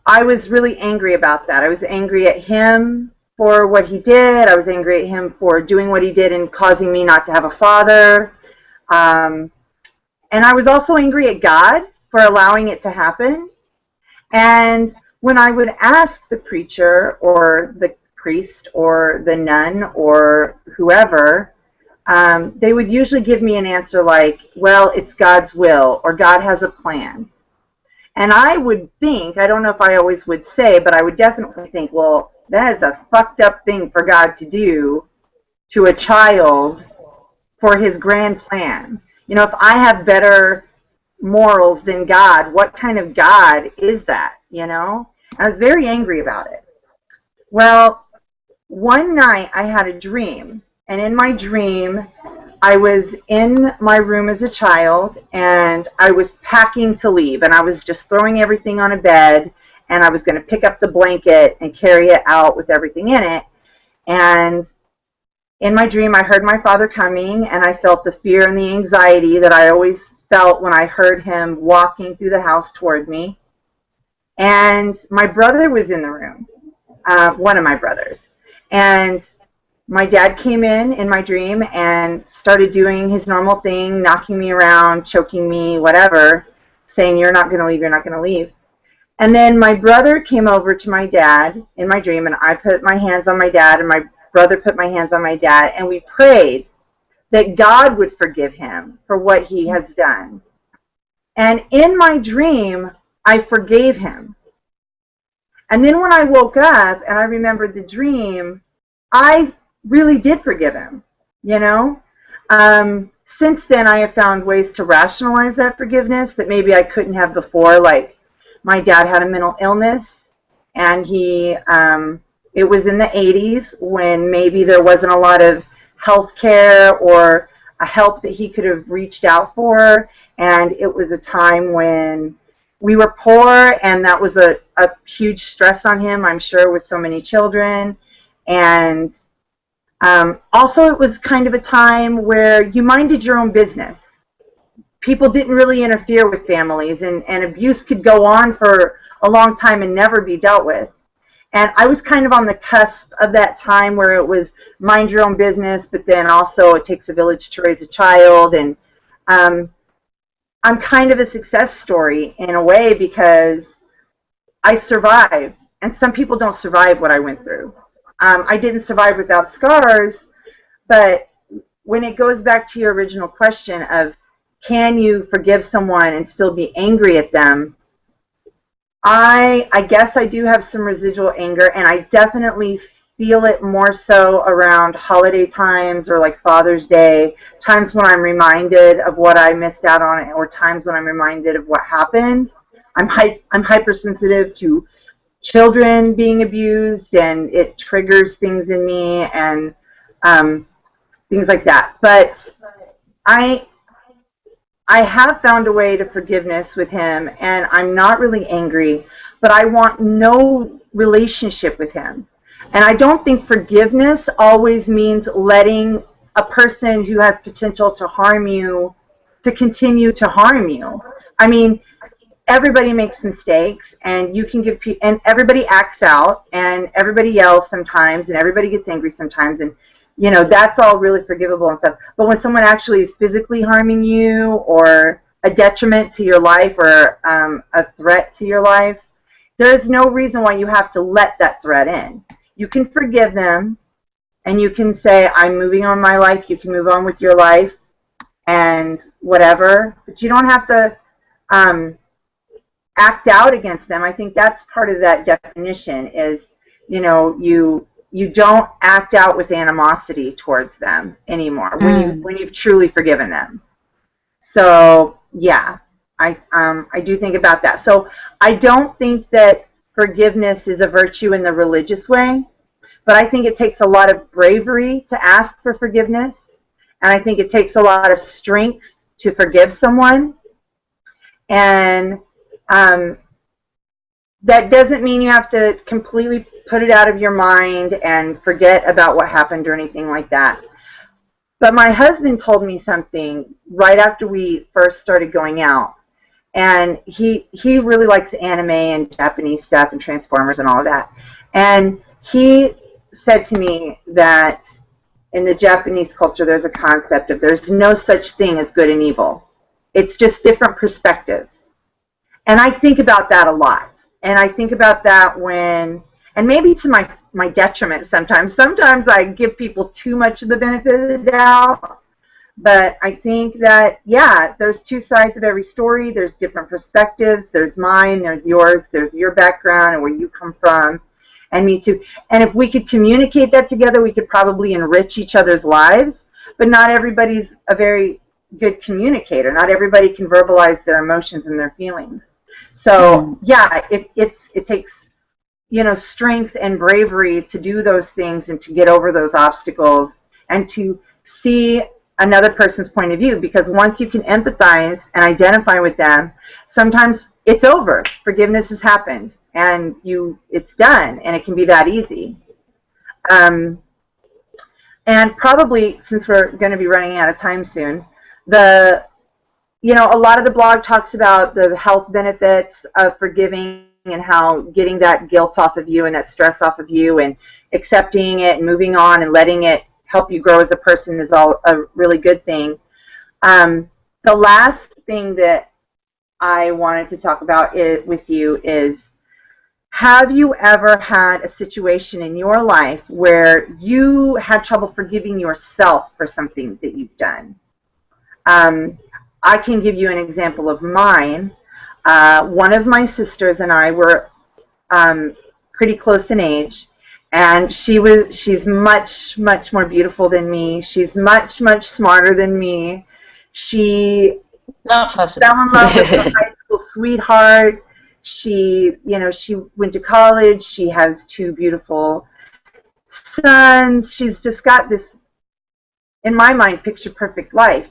I was really angry about that. I was angry at him for what he did. I was angry at him for doing what he did and causing me not to have a father. Um, and I was also angry at God for allowing it to happen. And when I would ask the preacher or the priest or the nun or whoever, they would usually give me an answer like, well, it's God's will, or God has a plan. And I would think, I don't know if I always would say, but I would definitely think, well, that is a fucked up thing for God to do to a child for his grand plan. If I have better morals than God, what kind of God is that? I was very angry about it. Well, one night I had a dream, and in my dream, I was in my room as a child, and I was packing to leave, and I was just throwing everything on a bed, and I was going to pick up the blanket and carry it out with everything in it. And in my dream, I heard my father coming, and I felt the fear and the anxiety that I always felt when I heard him walking through the house toward me. And my brother was in the room, one of my brothers. And my dad came in my dream and started doing his normal thing, knocking me around, choking me, whatever, saying, you're not going to leave, you're not going to leave. And then my brother came over to my dad in my dream, and I put my hands on my dad, and my brother put my hands on my dad, and we prayed that God would forgive him for what he has done. And in my dream, I forgave him. And then when I woke up and I remembered the dream, I really did forgive him, you know? Since then, I have found ways to rationalize that forgiveness that maybe I couldn't have before. Like, my dad had a mental illness, and it was in the 80s when maybe there wasn't a lot of health care or a help that he could have reached out for. And it was a time when we were poor, and that was a huge stress on him, I'm sure, with so many children. And also, it was kind of a time where you minded your own business. People didn't really interfere with families, and abuse could go on for a long time and never be dealt with. And I was kind of on the cusp of that time where it was mind your own business, but then also it takes a village to raise a child. And I'm kind of a success story in a way because I survived. And some people don't survive what I went through. I didn't survive without scars, but when it goes back to your original question of can you forgive someone and still be angry at them, I guess I do have some residual anger, and I definitely feel it more so around holiday times or like Father's Day, times when I'm reminded of what I missed out on, or times when I'm reminded of what happened. I'm hypersensitive to children being abused, and it triggers things in me, and um, things like that. But I I have found a way to forgiveness with him, and I'm not really angry, but I want no relationship with him. And I don't think forgiveness always means letting a person who has potential to harm you to continue to harm you. I mean, everybody makes mistakes, and you can give and everybody acts out, and everybody yells sometimes, and everybody gets angry sometimes, and that's all really forgivable and stuff. But when someone actually is physically harming you, or a detriment to your life, or a threat to your life, there's no reason why you have to let that threat in. You can forgive them, and you can say, I'm moving on my life. You can move on with your life and whatever, but you don't have to um, act out against them. I think that's part of that definition is, you don't act out with animosity towards them anymore Mm. when you've truly forgiven them. So yeah, I do think about that. So I don't think that forgiveness is a virtue in the religious way, but I think it takes a lot of bravery to ask for forgiveness, and I think it takes a lot of strength to forgive someone. And um, that doesn't mean you have to completely put it out of your mind and forget about what happened or anything like that. But my husband told me something right after we first started going out, and he really likes anime and Japanese stuff and Transformers and all of that. And he said to me that in the Japanese culture, there's a concept of there's no such thing as good and evil. It's just different perspectives. And I think about that a lot. And I think about that when, and maybe to my detriment sometimes. Sometimes I give people too much of the benefit of the doubt. But I think that, yeah, there's two sides of every story. There's different perspectives. There's mine, there's yours, there's your background and where you come from, and me too. And if we could communicate that together, we could probably enrich each other's lives. But not everybody's a very good communicator. Not everybody can verbalize their emotions and their feelings. So Mm. yeah, it takes strength and bravery to do those things and to get over those obstacles and to see another person's point of view, because once you can empathize and identify with them, sometimes it's over. Forgiveness has happened, and it's done, and it can be that easy. Um, and probably, since we're going to be running out of time soon, the a lot of the blog talks about the health benefits of forgiving, and how getting that guilt off of you and that stress off of you, and accepting it and moving on and letting it help you grow as a person is all a really good thing. The last thing that I wanted to talk about with you is, have you ever had a situation in your life where you had trouble forgiving yourself for something that you've done? Um, I can give you an example of mine. One of my sisters and I were pretty close in age, and she's much, much more beautiful than me. She's much, much smarter than me. She Not possible. fell in love with her high school sweetheart. She went to college. She has two beautiful sons. She's just got this, in my mind, picture perfect life.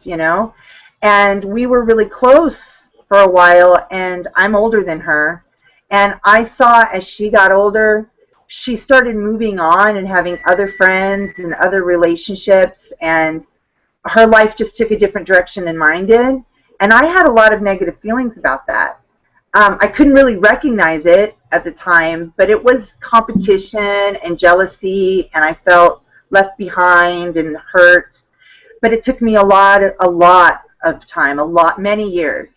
And we were really close for a while, and I'm older than her. And I saw, as she got older, she started moving on and having other friends and other relationships, and her life just took a different direction than mine did. And I had a lot of negative feelings about that. I couldn't really recognize it at the time, but it was competition and jealousy, and I felt left behind and hurt. But it took me a lot of time, many years,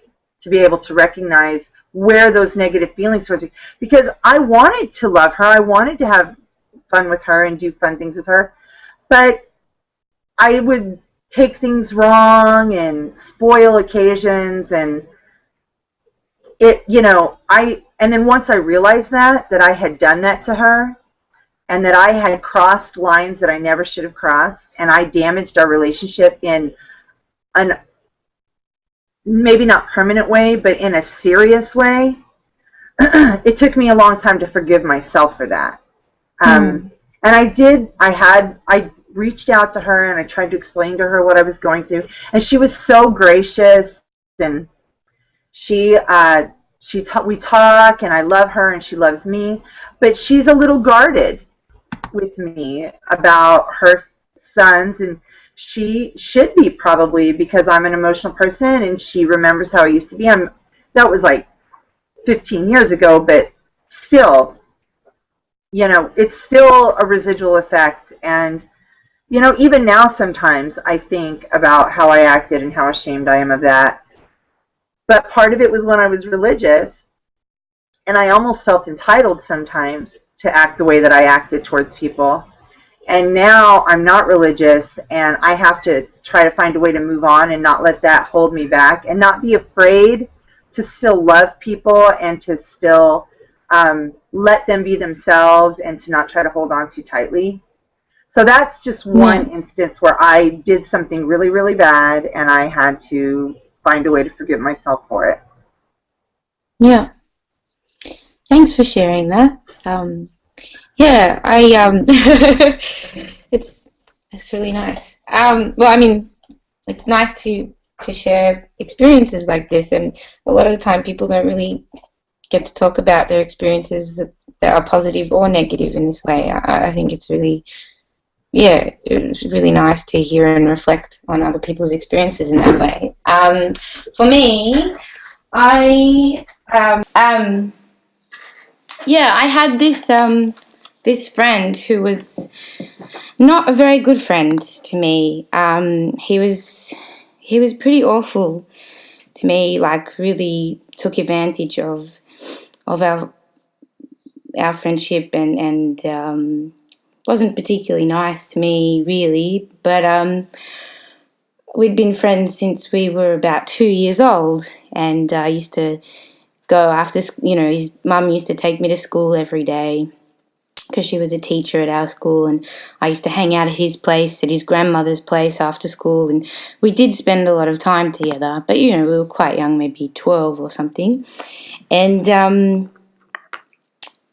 to be able to recognize where those negative feelings were, because I wanted to love her. I wanted to have fun with her and do fun things with her, but I would take things wrong and spoil occasions, and And then once I realized that I had done that to her, and that I had crossed lines that I never should have crossed, and I damaged our relationship in an maybe not permanent way, but in a serious way, it took me a long time to forgive myself for that. Mm. And I reached out to her and I tried to explain to her what I was going through. And she was so gracious, and we talk, and I love her and she loves me, but she's a little guarded with me about her sons, and she should be, probably, because I'm an emotional person and she remembers how I used to be. That was like 15 years ago, but still, it's still a residual effect. And, even now sometimes I think about how I acted and how ashamed I am of that. But part of it was when I was religious, and I almost felt entitled sometimes to act the way that I acted towards people. And now I'm not religious, and I have to try to find a way to move on and not let that hold me back, and not be afraid to still love people and to still let them be themselves, and to not try to hold on too tightly. So that's just Yeah. one instance where I did something really, really bad, and I had to find a way to forgive myself for it. Yeah. Thanks for sharing that. Yeah, it's it's really nice. Well, I mean, it's nice to share experiences like this, and a lot of the time people don't really get to talk about their experiences that are positive or negative in this way. I think it's really, yeah, it's really nice to hear and reflect on other people's experiences in that way. For me, I yeah, I had this friend who was not a very good friend to me. He was pretty awful to me. Like, really took advantage of our friendship, and wasn't particularly nice to me, really. But we'd been friends since we were about 2 years old, and I used to go after. His mum used to take me to school every day, because she was a teacher at our school, and I used to hang out at his place, at his grandmother's place after school, and we did spend a lot of time together. But we were quite young, maybe 12 or something. And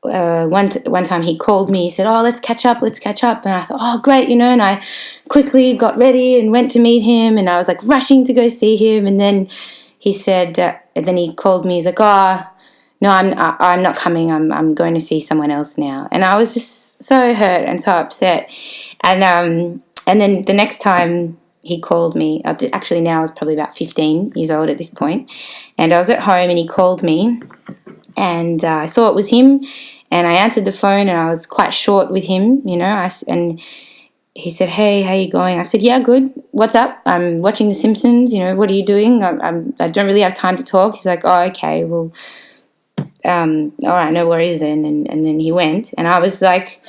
one time he called me. He said, "Oh, let's catch up, let's catch up." And I thought, "Oh, great," and I quickly got ready and went to meet him, and I was like rushing to go see him. And then he said, and then he called me. He's like, "Oh, no, I'm not coming. I'm going to see someone else now." And I was just so hurt and so upset. And then the next time he called me, actually now I was probably about 15 years old at this point, and I was at home and he called me, and I saw it was him, and I answered the phone, and I was quite short with him, and he said, "Hey, how you going?" I said, "Yeah, good. What's up?" "I'm watching The Simpsons. What are you doing?" I don't really have time to talk." He's like, "Oh, okay, well, all right, no worries then." And then he went, and I was like,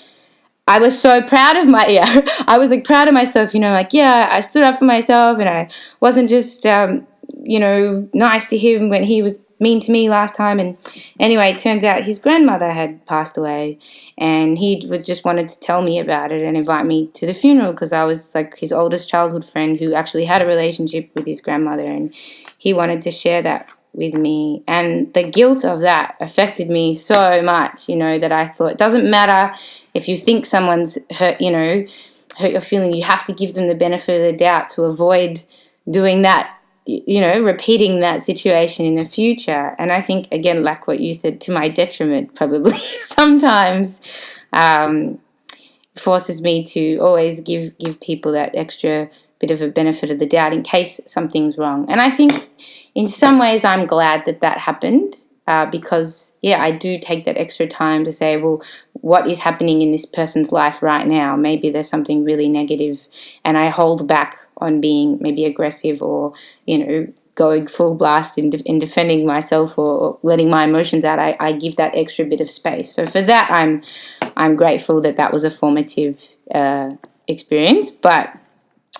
I was so proud of I was like proud of myself, like, yeah, I stood up for myself, and I wasn't just, nice to him when he was mean to me last time. And anyway, it turns out his grandmother had passed away, and he just wanted to tell me about it and invite me to the funeral, because I was like his oldest childhood friend who actually had a relationship with his grandmother, and he wanted to share that with me. And the guilt of that affected me so much, that I thought, it doesn't matter if you think someone's hurt your feeling, you have to give them the benefit of the doubt to avoid doing that, repeating that situation in the future. And I think, again, like what you said, to my detriment, probably sometimes, forces me to always give people that extra bit of a benefit of the doubt in case something's wrong. And I think in some ways I'm glad that happened, because, yeah, I do take that extra time to say, well, what is happening in this person's life right now? Maybe there's something really negative, and I hold back on being maybe aggressive or, going full blast in defending myself or letting my emotions out. I give that extra bit of space. So for that, I'm grateful that was a formative experience. But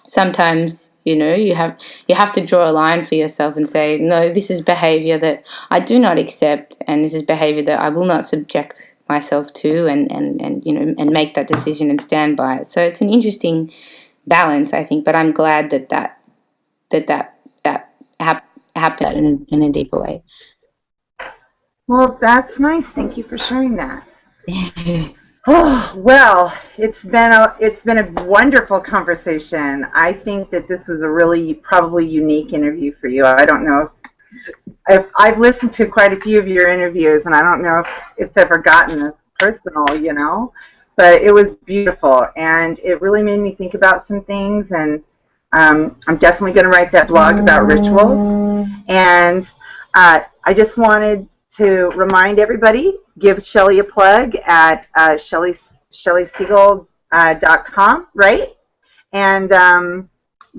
sometimes, you have to draw a line for yourself and say, no, this is behavior that I do not accept, and this is behavior that I will not subject myself to, and make that decision and stand by it. So it's an interesting balance, I think, but I'm glad that happened in a deeper way. Well, that's nice. Thank you for sharing that. Oh, well, it's been a wonderful conversation. I think that this was a really probably unique interview for you. I don't know if I've listened to quite a few of your interviews, and I don't know if it's ever gotten this personal, but it was beautiful, and it really made me think about some things, and I'm definitely going to write that blog about rituals. And I just wanted to remind everybody, give Shelley a plug at SecularTv.com, right? And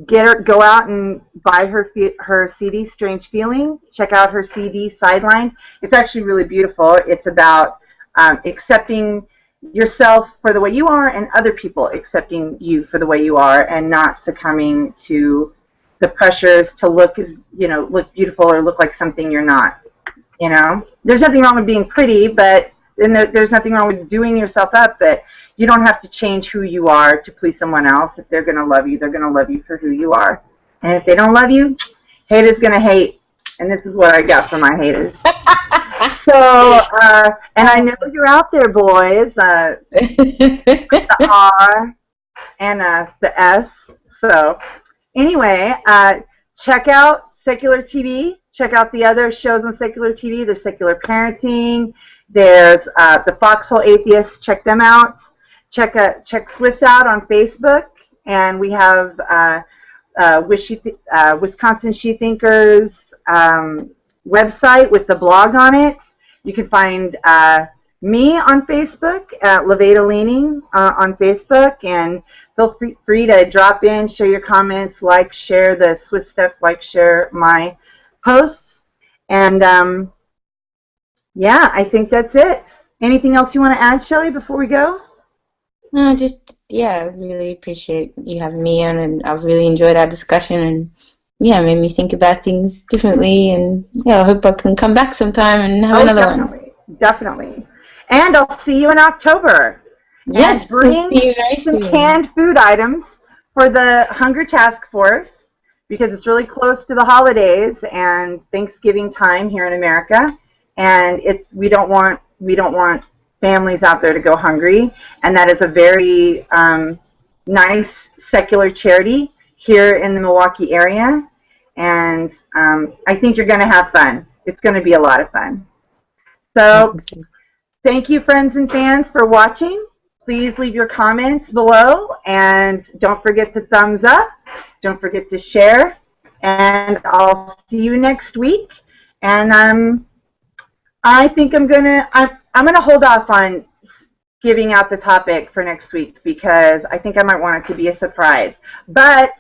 go out and buy her CD, Strange Feeling. Check out her CD, Sideline. It's actually really beautiful. It's about accepting yourself for the way you are, and other people accepting you for the way you are, and not succumbing to the pressures to look beautiful or look like something you're not. There's nothing wrong with being pretty, but there's nothing wrong with doing yourself up, but you don't have to change who you are to please someone else. If they're going to love you, they're going to love you for who you are. And if they don't love you, haters going to hate. And this is what I got from my haters. So, and I know you're out there, boys, the R and the S. So, anyway, check out Secular TV. Check out the other shows on Secular TV. There's Secular Parenting. There's the Foxhole Atheists. Check them out. Check Swiss out on Facebook. And we have Wisconsin She Thinkers website with the blog on it. You can find me on Facebook at Levada Leaning on Facebook, and feel free to drop in, share your comments, share the Swiss stuff, share my posts, and yeah, I think that's it. Anything else you want to add, Shelley, before we go? No, I really appreciate you having me on, and I've really enjoyed our discussion, and made me think about things differently, and I hope I can come back sometime and have another one. Definitely. And I'll see you in October. Yes, and bring some canned food items for the Hunger Task Force, because it's really close to the holidays and Thanksgiving time here in America, and we don't want families out there to go hungry. And that is a very nice secular charity here in the Milwaukee area, and I think you're going to have fun. It's going to be a lot of fun. So thank you, friends and fans, for watching. Please leave your comments below, and don't forget to thumbs up. Don't forget to share, and I'll see you next week. And I think I'm gonna hold off on giving out the topic for next week, because I think I might want it to be a surprise. But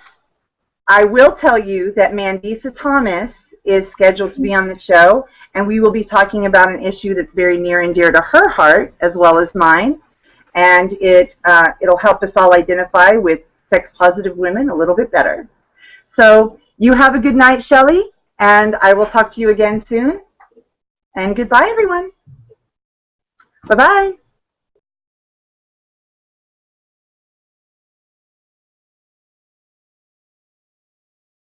I will tell you that Mandisa Thomas is scheduled to be on the show, and we will be talking about an issue that's very near and dear to her heart as well as mine, and it'll help us all identify with sex-positive women a little bit better. So you have a good night, Shelley, and I will talk to you again soon. And goodbye, everyone. Bye-bye.